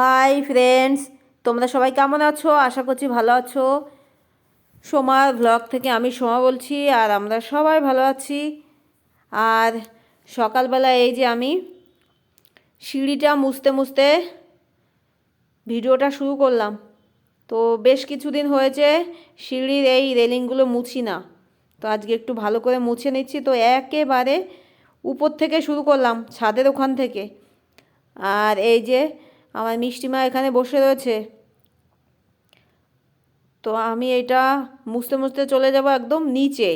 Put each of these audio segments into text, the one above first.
Hi friends, তোমরা সবাই কেমন আছো? আশা করছি ভালো আছো। সোমার ব্লগ থেকে আমি সোমা বলছি, আর আমরা সবাই ভালো আছি। আর সকালবেলা এই যে আমি সিঁড়িটা মুছতে মুছতে ভিডিওটা শুরু করলাম। তো বেশ কিছুদিন হয়েছে সিঁড়ির এই রেলিংগুলো মুছি না, তো আজকে একটু ভালো করে মুছে নিচ্ছি। তো একেবারে উপর থেকে শুরু করলাম, ছাদের ওখান থেকে। আর এই যে আমার মিষ্টিমা এখানে বসে রয়েছে, তো আমি এটা মুছতে মুছতে চলে যাব একদম নিচে।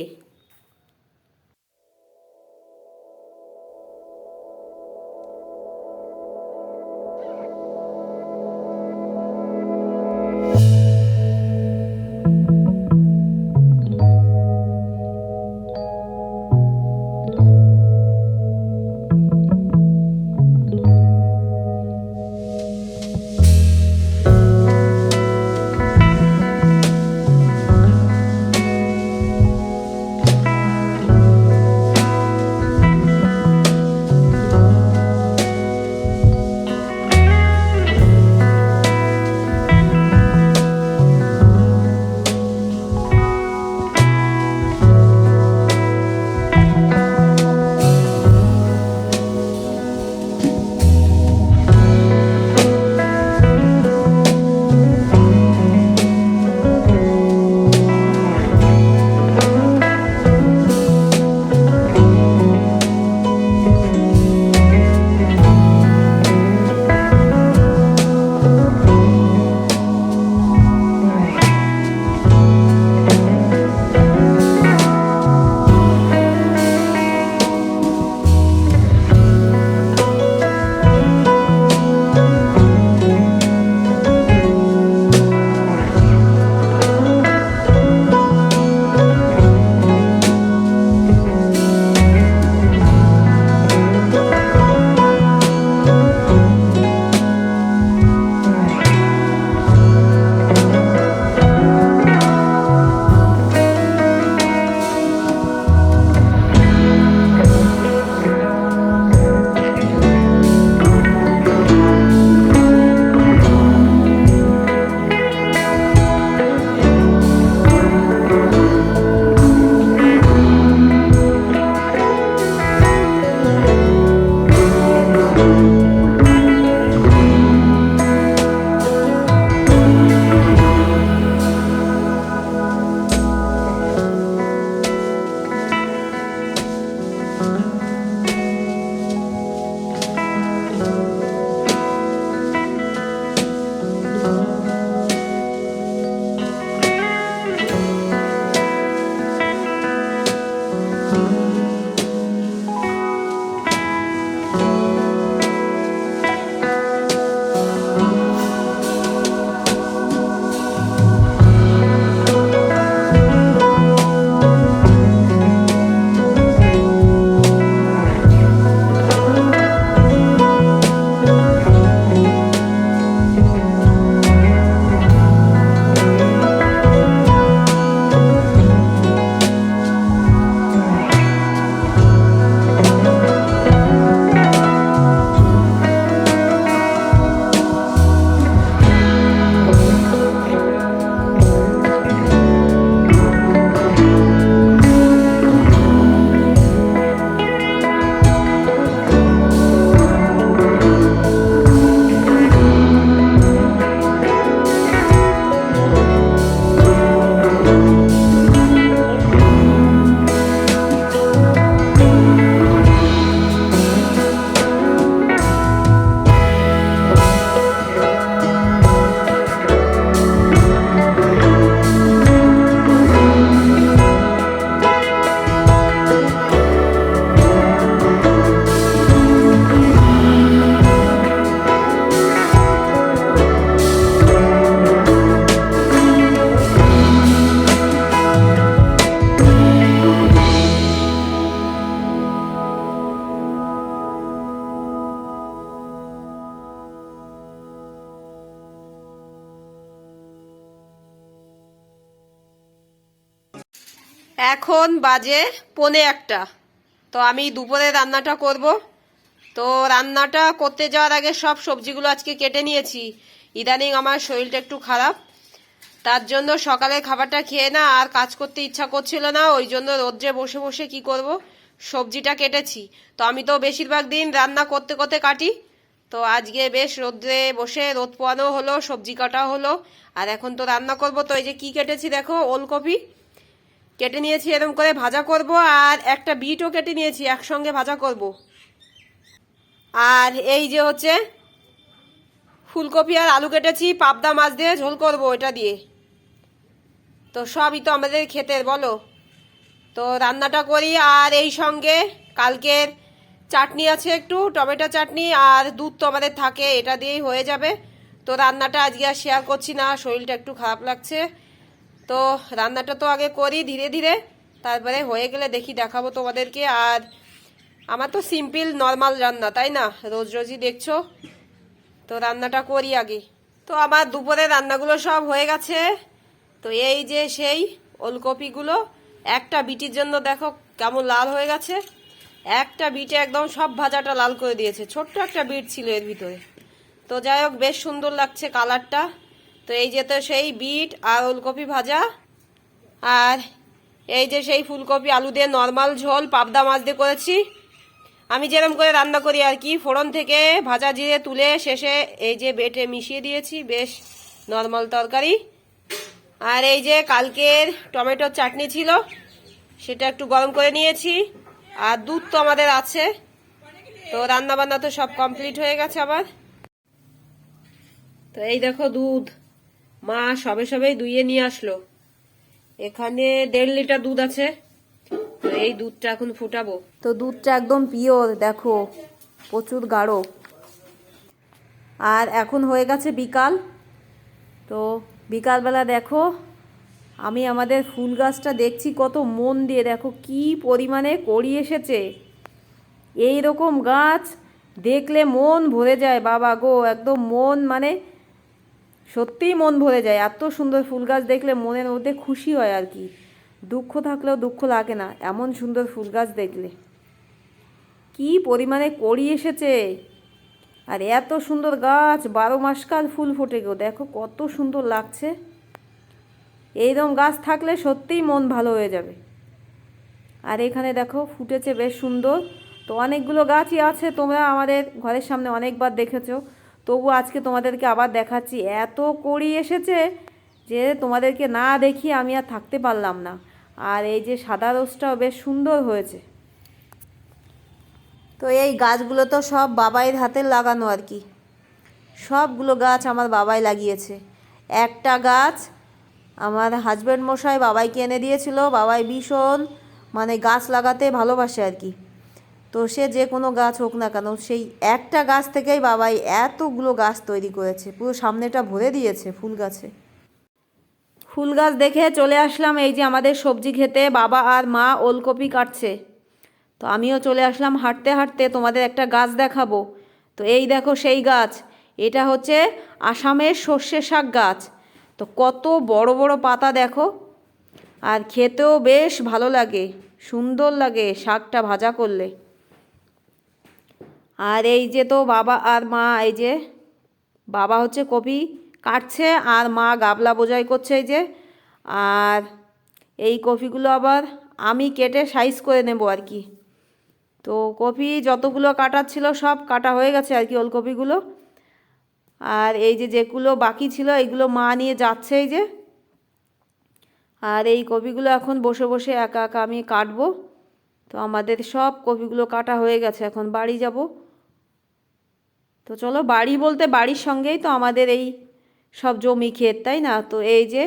এখন বাজে 1:45। তো আমি দুপুরে রান্নাটা করব। তো রান্নাটা করতে যাওয়ার আগে সব সবজিগুলো আজকে কেটে নিয়েছি। ইদানিং আমার শরীরটা একটু খারাপ, তার জন্য সকালের খাবারটা খেয়ে না আর কাজ করতে ইচ্ছা করছিল না, ওই জন্য রোদ্রে বসে বসে কি করব, সবজিটা কেটেছি। তো আমি তো বেশিরভাগ দিন রান্না করতে করতে কাটি, তো আজকে বেশ রোদ্রে বসে রোদ পোয়ানো হলো, সবজি কাটা হলো, আর এখন তো রান্না করব। তো এই যে কি কেটেছি দেখো, ওলকপি কেটে নিয়েছি এরকম করে ভাজা করব, আর একটা বিটও কেটে নিয়েছি একসঙ্গে ভাজা করব। আর এই যে হচ্ছে ফুলকপি আর আলু কেটেছি, পাবদা মাছ দিয়ে ঝোল করব এটা দিয়ে। তো সবই তো আমাদের ক্ষেতের, বলো। তো রান্নাটা করি, আর এই সঙ্গে কালকের চাটনি আছে, একটু টমেটো চাটনি, আর দুধ তো আমাদের থাকে, এটা দিয়েই হয়ে যাবে। তো রান্নাটা আজকে আর শেয়ার করছি না, শরীরটা একটু খারাপ লাগছে। তো রান্নাটা তো আগে করি ধীরে ধীরে, তারপরে হয়ে গেলে দেখি দেখাবো তোমাদেরকে। আর আমার তো সিম্পল নর্মাল রান্না, তাই না, রোজ রোজই দেখছো। তো রান্নাটা করি আগে। তো আমার দুপুরে রান্নাগুলো সব হয়ে গেছে। তো এই যে সেই ওলকপিগুলো একটা বিটির জন্য দেখো কেমন লাল হয়ে গেছে, একটা বিটে একদম সব ভাজাটা লাল করে দিয়েছে, ছোট্ট একটা বিট ছিল এর ভিতরে। তো যাই হোক, বেশ সুন্দর লাগছে কালারটা। তো এই যে তো সেই বিট আর ওলকপি ভাজা, আর এই যে সেই ফুলকপি আলু দিয়ে নর্মাল ঝোল পাবদা মাছ দিয়ে করেছি, আমি যেরকম করে রান্না করি আর কি। ফোড়ন থেকে ভাজা জিরে তুলে শেষে এই যে বেটে মিশিয়ে দিয়েছি, বেশ নর্মাল তরকারি। আর এই যে কালকের টমেটোর চাটনি ছিল, সেটা একটু গরম করে নিয়েছি, আর দুধ তো আমাদের আছে। তো রান্না বান্না তো সব কমপ্লিট হয়ে গেছে আবার। তো এই দেখো দুধ মা সবে সবেই দুইয়ে নিয়ে আসলো, এখানে 1.5 লিটার দুধ আছে। তো এই দুধটা এখন ফুটাবো। তো দুধটা একদম পিওর, দেখো প্রচুর গাঢ়। আর এখন হয়ে গেছে বিকাল। তো বিকালবেলা দেখো আমি আমাদের ফুল গাছটা দেখছি কত মন দিয়ে, দেখো কি পরিমাণে কড়ি এসেছে। এই রকম গাছ দেখলে মন ভরে যায় বাবা গো, একদম মন মানে সত্যিই মন ভরে যায়। এত সুন্দর ফুল গাছ দেখলে মনের মধ্যে খুশি হয় আর কি, দুঃখ থাকলেও দুঃখ লাগে না এমন সুন্দর ফুল গাছ দেখলে। কি পরিমাণে কড়ি এসেছে, আর এত সুন্দর গাছ, 12 মাসকাল ফুল ফোটে গো, দেখো কত সুন্দর লাগছে। এইরকম গাছ থাকলে সত্যিই মন ভালো হয়ে যাবে। আর এখানে দেখো ফুটেছে বেশ সুন্দর। তো অনেকগুলো গাছই আছে, তোমরা আমাদের ঘরের সামনে অনেকবার দেখেছো, তবু আজকে তোমাদেরকে আবার দেখাচ্ছি। এত কড়ি এসেছে যে তোমাদেরকে না দেখিয়ে আমি আর থাকতে পারলাম না। আর এই যে সাদা রোজটাও বেশ সুন্দর হয়েছে। তো এই গাছগুলো তো সব বাবাইয়ের হাতের লাগানো আর কি, সবগুলো গাছ আমার বাবাই লাগিয়েছে। একটা গাছ আমার হাজব্যান্ড মশাই বাবাইকে এনে দিয়েছিল, বাবাই ভীষণ মানে গাছ লাগাতে ভালোবাসে আর কি। তো সে যে কোনো গাছ হোক না কেন, সেই একটা গাছ থেকেই বাবাই এতগুলো গাছ তৈরি করেছে, পুরো সামনেটা ভরে দিয়েছে ফুল গাছে। ফুল গাছ দেখে চলে আসলাম এই যে আমাদের সবজি খেতে, বাবা আর মা ওলকপি কাটছে। তো আমিও চলে আসলাম হাঁটতে হাঁটতে, তোমাদের একটা গাছ দেখাবো। তো এই দেখো সেই গাছ, এটা হচ্ছে আসামের সর্ষে শাক গাছ। তো কত বড় বড় পাতা দেখো, আর খেতেও বেশ ভালো লাগে, সুন্দর লাগে শাকটা ভাজা করলে। আর এই যে তো বাবা আর মা, এই যে বাবা হচ্ছে কপি কাটছে আর মা গাবলা বোঝাই করছে এই যে। আর এই কপিগুলো আবার আমি কেটে সাইজ করে নেব আর কি। তো কপি যতগুলো কাটার ছিল সব কাটা হয়ে গেছে আর কি, ওলকপিগুলো। আর এই যে যেগুলো বাকি ছিল এইগুলো মা নিয়ে যাচ্ছে এই যে। আর এই কপিগুলো এখন বসে বসে একা একা আমি কাটবো। তো আমাদের সব কপিগুলো কাটা হয়ে গেছে, এখন বাড়ি যাব। তো চলো, বাড়ি বলতে বাড়ির সঙ্গেই তো আমাদের এই সব জমি ক্ষেত, তাই না। তো এই যে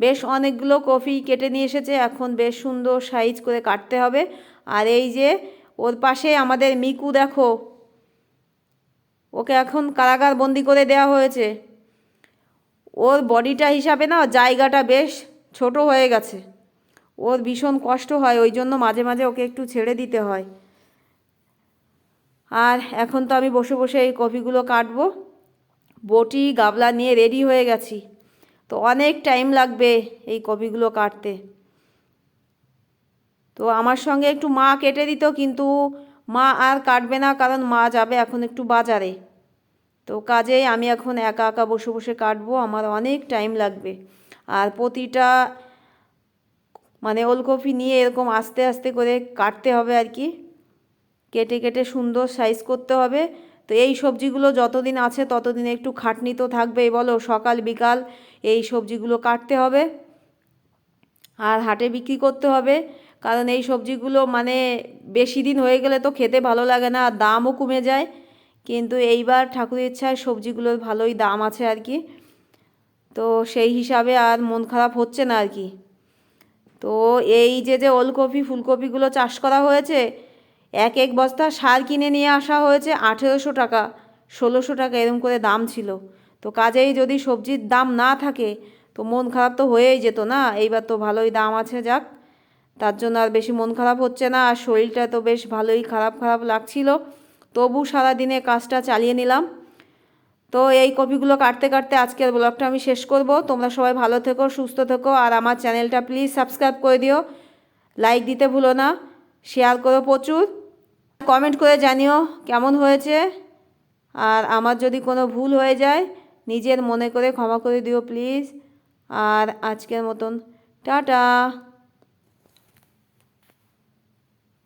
বেশ অনেকগুলো কপি কেটে নিয়ে এসেছে, এখন বেশ সুন্দর সাইজ করে কাটতে হবে। আর এই যে ওর পাশে আমাদের মিকু দেখো, ওকে এখন কারাগার বন্দি করে দেওয়া হয়েছে। ওর বডিটা হিসাবে না জায়গাটা বেশ ছোট হয়ে গেছে, ওর ভীষণ কষ্ট হয়, ওই জন্য মাঝে মাঝে ওকে একটু ছেড়ে দিতে হয়। আর এখন তো আমি বসে বসে এই কপিগুলো কাটবো, বটি গাবলা নিয়ে রেডি হয়ে গেছি। তো অনেক টাইম লাগবে এই কপিগুলো কাটতে। তো আমার সঙ্গে একটু মা কেটে দিত, কিন্তু মা আর কাটবে না, কারণ মা যাবে এখন একটু বাজারে। তো কাজেই আমি এখন একা একা বসে বসে কাটবো, আমার অনেক টাইম লাগবে। আর প্রতিটা মানে ওলকপি নিয়ে এরকম আস্তে আস্তে করে কাটতে হবে আর কি, কেটে কেটে সুন্দর সাইজ করতে হবে। তো এই সবজিগুলো যতদিন আছে ততদিন একটু খাটনি তো থাকবেই বলো, সকাল বিকাল এই সবজিগুলো কাটতে হবে আর হাটে বিক্রি করতে হবে। কারণ এই সবজিগুলো মানে বেশি দিন হয়ে গেলে তো খেতে ভালো লাগে না, আর দামও কমে যায়। কিন্তু এইবার ঠাকুরের ইচ্ছায় সবজিগুলোর ভালোই দাম আছে আর কি, তো সেই হিসাবে আর মন খারাপ হচ্ছে না আর কি। তো এই যে ওলকপি ফুলকপিগুলো চাষ করা হয়েছে, এক এক বস্তা সার কিনে নিয়ে আসা হয়েছে 1800 টাকা 1600 টাকা এরকম করে দাম ছিল। তো কাজেই যদি সবজির দাম না থাকে তো মন খারাপ তো হয়েই যেত না। এইবার তো ভালোই দাম আছে, যাক, তার জন্য আর বেশি মন খারাপ হচ্ছে না। আর শরীরটা তো বেশ ভালোই খারাপ খারাপ লাগছিল, তবু সারাদিনে কাজটা চালিয়ে নিলাম। তো এই কপিগুলো কাটতে কাটতে আজকের ব্লগটা আমি শেষ করব। তোমরা সবাই ভালো থেকো, সুস্থ থেকো, আর আমার চ্যানেলটা প্লিজ সাবস্ক্রাইব করে দিও, লাইক দিতে ভুলো না, শেয়ার করো প্রচুর, কমেন্ট করে জানিও কেমন হয়েছে। আর আমার যদি কোনো ভুল হয়ে যায় নিজের মনে করে ক্ষমা করে দিও প্লিজ। আর আজকের মতন টাটা।